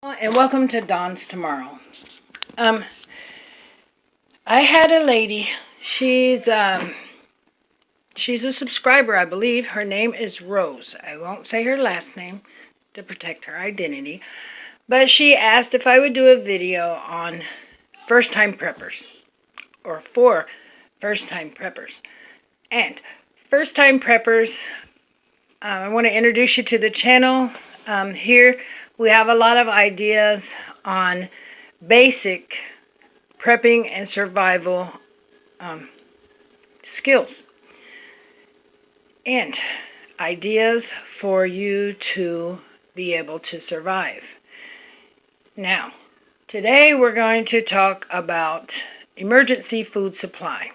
And welcome to Dawn's Tomorrow. I had a lady. She's a subscriber, I believe. Her name is Rose. I won't say her last name to protect her identity, but she asked if I would do a video on first-time preppers or for first-time preppers. And first-time preppers, I want to introduce you to the channel. Here we have a lot of ideas on basic prepping and survival skills and ideas for you to be able to survive. Now, today we're going to talk about emergency food supply.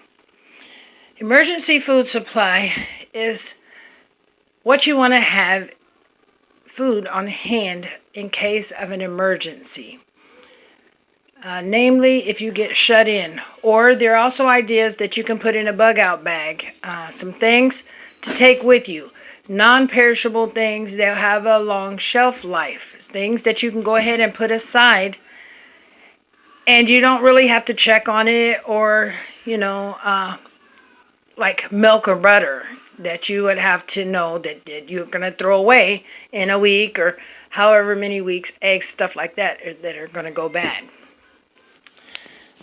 Emergency food supply is what you want to have food on hand in case of an emergency. Namely, if you get shut in. Or there are also ideas that you can put in a bug out bag. Some things to take with you. Non-perishable things that have a long shelf life. Things that you can go ahead and put aside. And you don't really have to check on it, or, like milk or butter that you would have to know that you're going to throw away in a week or however many weeks, eggs, stuff like that are going to go bad.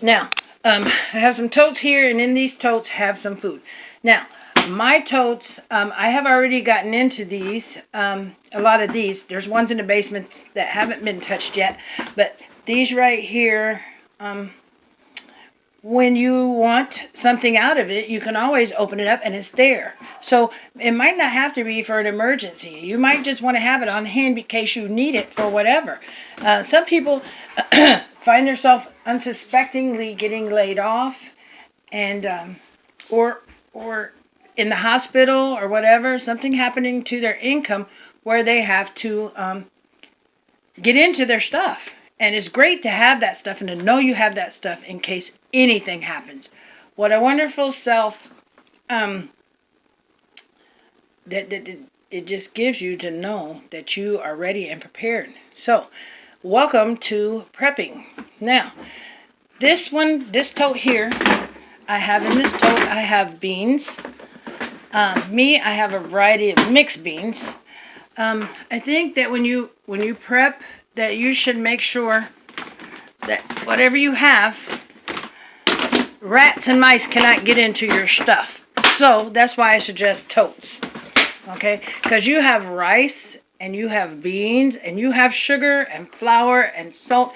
Now, I have some totes here, and in these totes have some food. Now, my totes, I have already gotten into these, a lot of these. There's ones in the basement that haven't been touched yet, but these right here, when you want something out of it, you can always open it up and it's there. So it might not have to be for an emergency. You might just want to have it on hand in case you need it for whatever. Some people find themselves unsuspectingly getting laid off, and or in the hospital or whatever, something happening to their income where they have to get into their stuff. And it's great to have that stuff and to know you have that stuff in case anything happens. What a wonderful self that it just gives you to know that you are ready and prepared. So, welcome to prepping. Now, this tote here, I have beans. I have a variety of mixed beans. I think that when you prep, that you should make sure that whatever you have, rats and mice cannot get into your stuff. So that's why I suggest totes. Okay? Because you have rice, and you have beans, and you have sugar and flour and salt.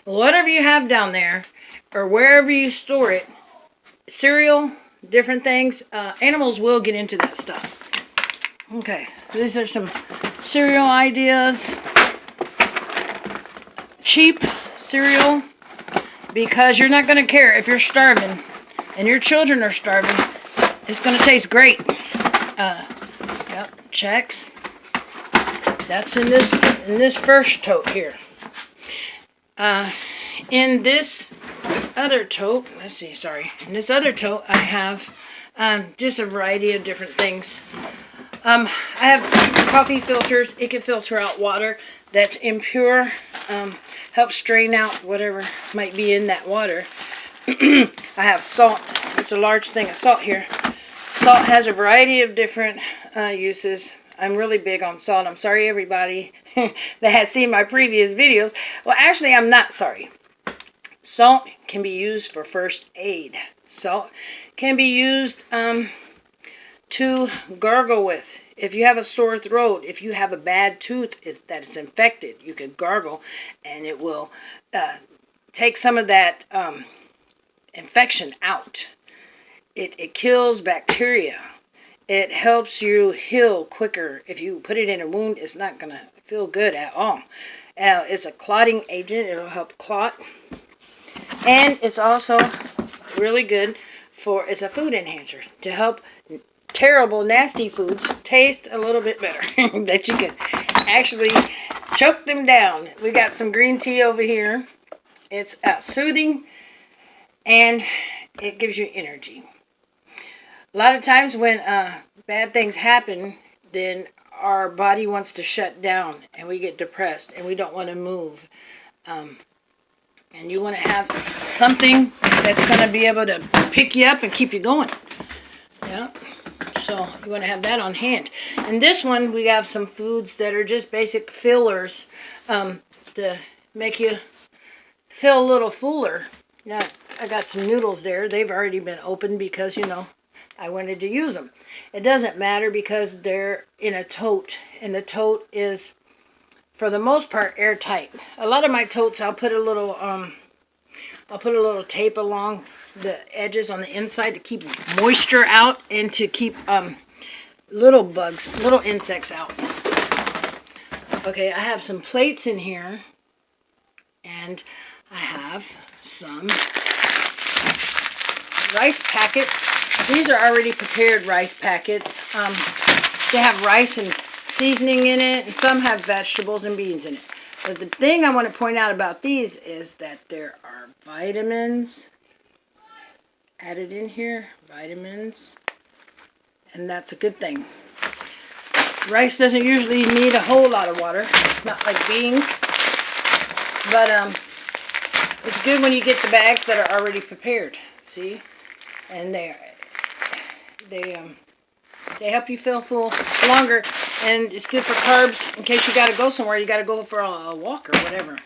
Whatever you have down there, or wherever you store it, cereal, different things, animals will get into that stuff. Okay, these are some cereal ideas. Cheap cereal, because you're not going to care if you're starving and your children are starving. It's going to taste great. Yep, Chex. That's in this first tote here. In this other tote, in this other tote I have just a variety of different things. I have coffee filters. It can filter out water that's impure, help strain out whatever might be in that water. I have salt. It's a large thing of salt here. Salt has a variety of different uses. I'm really big on salt. I'm sorry, everybody that has seen my previous videos. Well, actually, I'm not sorry. Salt can be used for first aid. Salt can be used to gargle with. If you have a sore throat, if you have a bad tooth that is infected, you can gargle, and it will take some of that infection out. It kills bacteria. It helps you heal quicker. If you put it in a wound, it's not going to feel good at all. It's a clotting agent. It'll help clot. And it's also really good it's a food enhancer to help terrible, nasty foods taste a little bit better. That you can actually choke them down. We got some green tea over here. It's soothing, and it gives you energy. A lot of times when bad things happen, then our body wants to shut down and we get depressed and we don't want to move. And you want to have something that's going to be able to pick you up and keep you going. Yeah. So you want to have that on hand. And this one, we have some foods that are just basic fillers to make you feel a little fuller. Now, I got some noodles there. They've already been opened because, you know, I wanted to use them. It doesn't matter because they're in a tote. And the tote is, for the most part, airtight. A lot of my totes, I'll put a little tape along the edges on the inside to keep moisture out and to keep little bugs, little insects out. Okay, I have some plates in here, and I have some rice packets. These are already prepared rice packets. They have rice and seasoning in it, and some have vegetables and beans in it. But the thing I want to point out about these is that there are vitamins added in here. Vitamins. And that's a good thing. Rice doesn't usually need a whole lot of water. Not like beans. But it's good when you get the bags that are already prepared. See? And they help you feel full longer, and it's good for carbs in case you got to go somewhere. You got to go for a walk or whatever.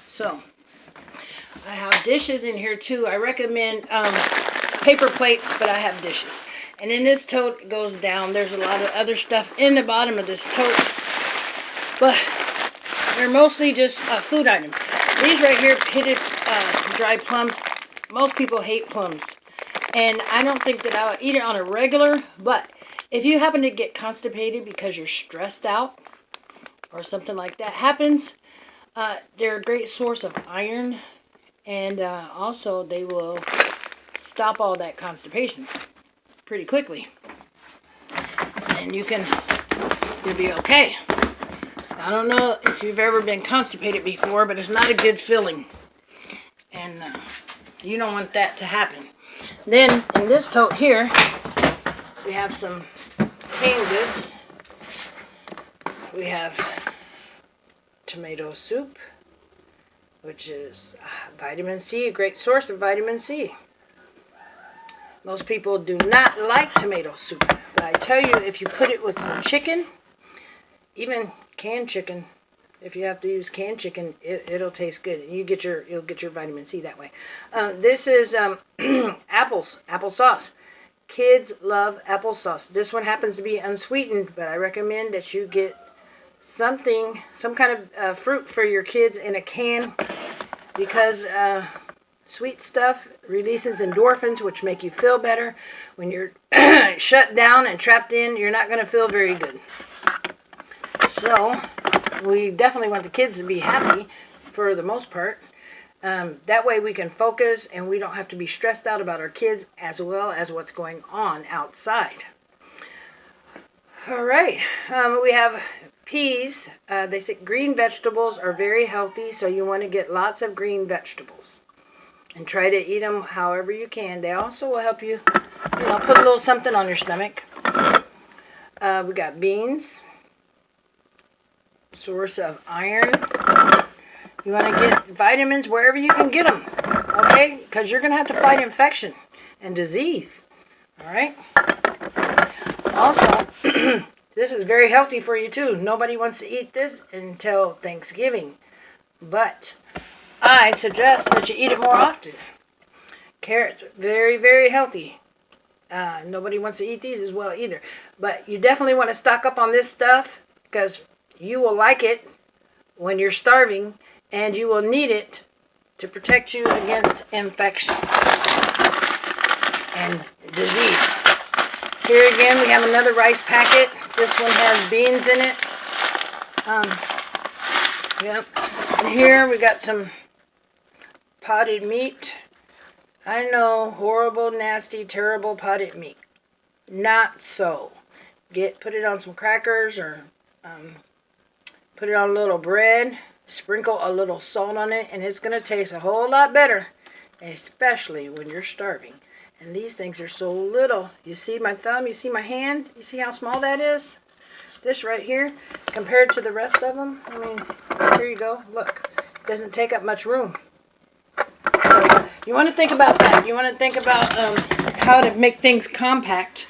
So, I have dishes in here too. I recommend paper plates, but I have dishes. And in this tote, it goes down. There's a lot of other stuff in the bottom of this tote, but they're mostly just food items. These right here, pitted dried plums. Most people hate plums, and I don't think that I would eat it on a regular, but if you happen to get constipated because you're stressed out or something like that happens, they're a great source of iron, and also they will stop all that constipation pretty quickly, and you'll be okay. I don't know if you've ever been constipated before, but it's not a good feeling, and you don't want that to happen. Then in this tote here, we have some canned goods. We have tomato soup, which is vitamin C, a great source of vitamin C. Most people do not like tomato soup, but I tell you, if you put it with some chicken, even canned chicken, if you have to use canned chicken, it'll taste good. You'll get your vitamin C that way. This is applesauce. Kids love applesauce. This one happens to be unsweetened, but I recommend that you get some kind of fruit for your kids in a can, because sweet stuff releases endorphins, which make you feel better. When you're shut down and trapped in, you're not going to feel very good. So we definitely want the kids to be happy for the most part. That way we can focus and we don't have to be stressed out about our kids as well as what's going on outside. All right, we have peas. They say green vegetables are very healthy, so you want to get lots of green vegetables and try to eat them however you can. They also will help you, put a little something on your stomach. We got beans, source of iron. You want to get vitamins wherever you can get them, okay? Because you're going to have to fight infection and disease, all right? Also, this is very healthy for you too. Nobody wants to eat this until Thanksgiving, but I suggest that you eat it more often. Carrots, very, very healthy. Nobody wants to eat these as well either, but you definitely want to stock up on this stuff because you will like it when you're starving, and you will need it to protect you against infection and disease. Here again, we have another rice packet. This one has beans in it. Yep. And here we got some potted meat. I know, horrible, nasty, terrible potted meat. Not so. Put it on some crackers or put it on a little bread. Sprinkle a little salt on it, and it's going to taste a whole lot better, especially when you're starving. And these things are so little. You see my thumb? You see my hand? You see how small that is? This right here, compared to the rest of them, I mean, here you go. Look, it doesn't take up much room. So you want to think about that. You want to think about how to make things compact.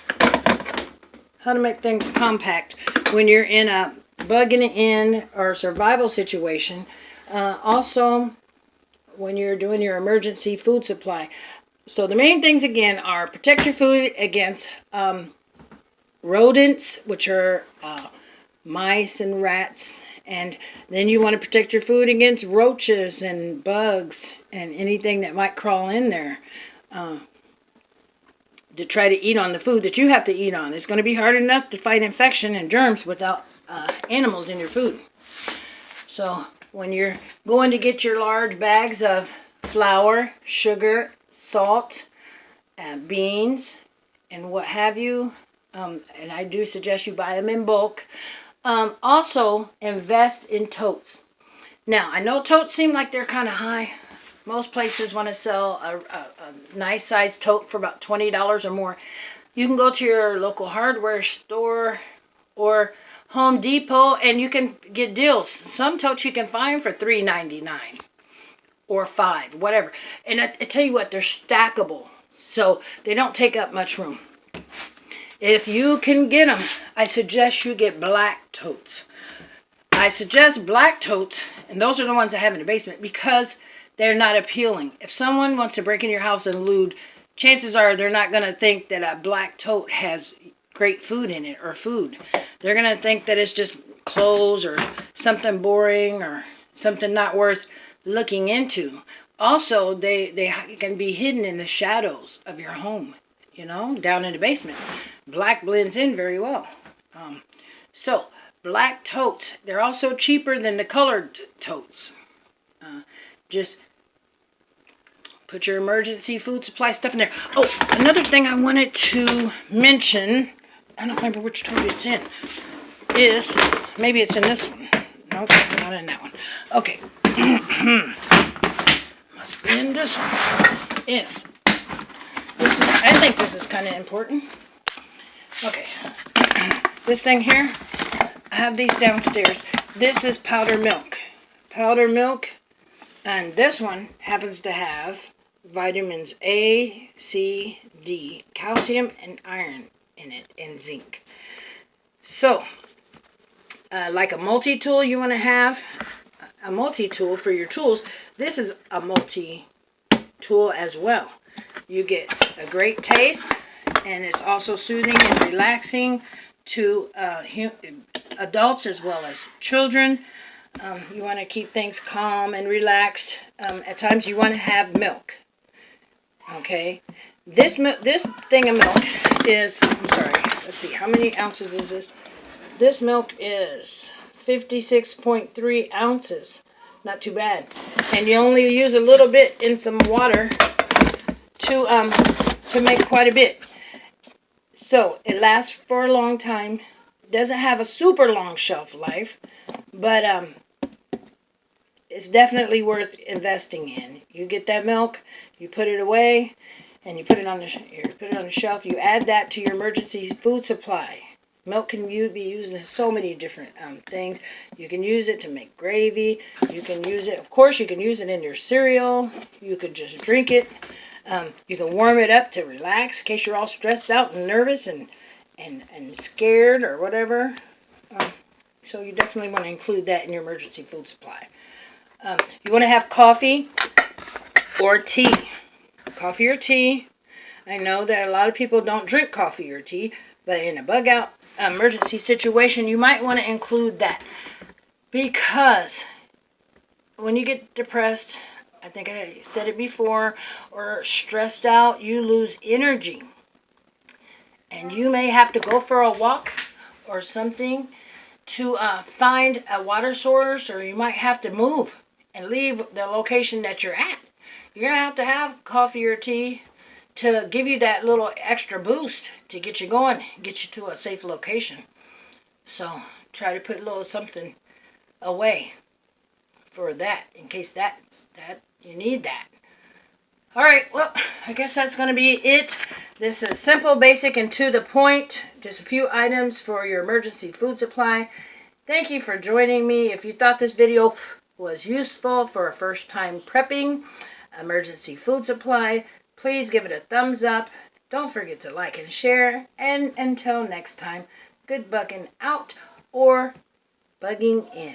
How to make things compact when you're in a bugging in or survival situation. Also, when you're doing your emergency food supply. So the main things again are protect your food against rodents, which are mice and rats, and then you want to protect your food against roaches and bugs and anything that might crawl in there to try to eat on the food that you have to eat on. It's going to be hard enough to fight infection and germs without animals in your food. So when you're going to get your large bags of flour, sugar, salt, beans, and what have you, and I do suggest you buy them in bulk. Also, invest in totes. Now, I know totes seem like they're kind of high. Most places want to sell a nice size tote for about $20 or more. You can go to your local hardware store or Home Depot and you can get deals. Some totes you can find for $3.99 or $5, whatever. And I tell you what, they're stackable, so they don't take up much room. If you can get them, I suggest you get black totes. I suggest black totes, and those are the ones I have in the basement, because they're not appealing. If someone wants to break in your house and loot, chances are they're not going to think that a black tote has great food in it or food. They're going to think that it's just clothes or something boring or something not worth looking into. Also, they can be hidden in the shadows of your home, you know, down in the basement. Black blends in very well. So, black totes. They're also cheaper than the colored totes. Just put your emergency food supply stuff in there. Oh, another thing I wanted to mention, I don't remember which tote it's in, is, maybe it's in this one. No, not in that one. Okay. Must be in this one. Yes. I think this is kind of important. Okay. This thing here, I have these downstairs. This is powder milk. Powder milk. And this one happens to have vitamins A, C, D, calcium, and iron in it, and zinc. So, like a multi-tool, you want to have a multi-tool for your tools. This is a multi-tool as well. You get a great taste, and it's also soothing and relaxing to adults as well as children. You want to keep things calm and relaxed. At times you want to have milk. Okay. This thing of milk is, I'm sorry, let's see, how many ounces is this? This milk is 56.3 ounces. Not too bad. And you only use a little bit in some water to make quite a bit. So it lasts for a long time. Doesn't have a super long shelf life, but it's definitely worth investing in. You get that milk, you put it away, and you put it on the shelf. You add that to your emergency food supply. Milk can be used in so many different things. You can use it to make gravy. You can use it, of course, you can use it in your cereal. You could just drink it. You can warm it up to relax in case you're all stressed out and nervous and scared or whatever. So you definitely want to include that in your emergency food supply. You want to have coffee or tea. Coffee or tea. I know that a lot of people don't drink coffee or tea, but in a bug out emergency situation, you might want to include that. Because when you get depressed, I think I said it before, or stressed out, you lose energy. And you may have to go for a walk or something to find a water source, or you might have to move and leave the location that you're at. You're going to have coffee or tea to give you that little extra boost to get you going, get you to a safe location. So try to put a little something away for that, in case that you need that. All right, well, I guess that's going to be it. This is simple, basic, and to the point. Just a few items for your emergency food supply. Thank you for joining me. If you thought this video was useful for a first time prepping emergency food supply, please give it a thumbs up. Don't forget to like and share. And until next time, good bugging out or bugging in.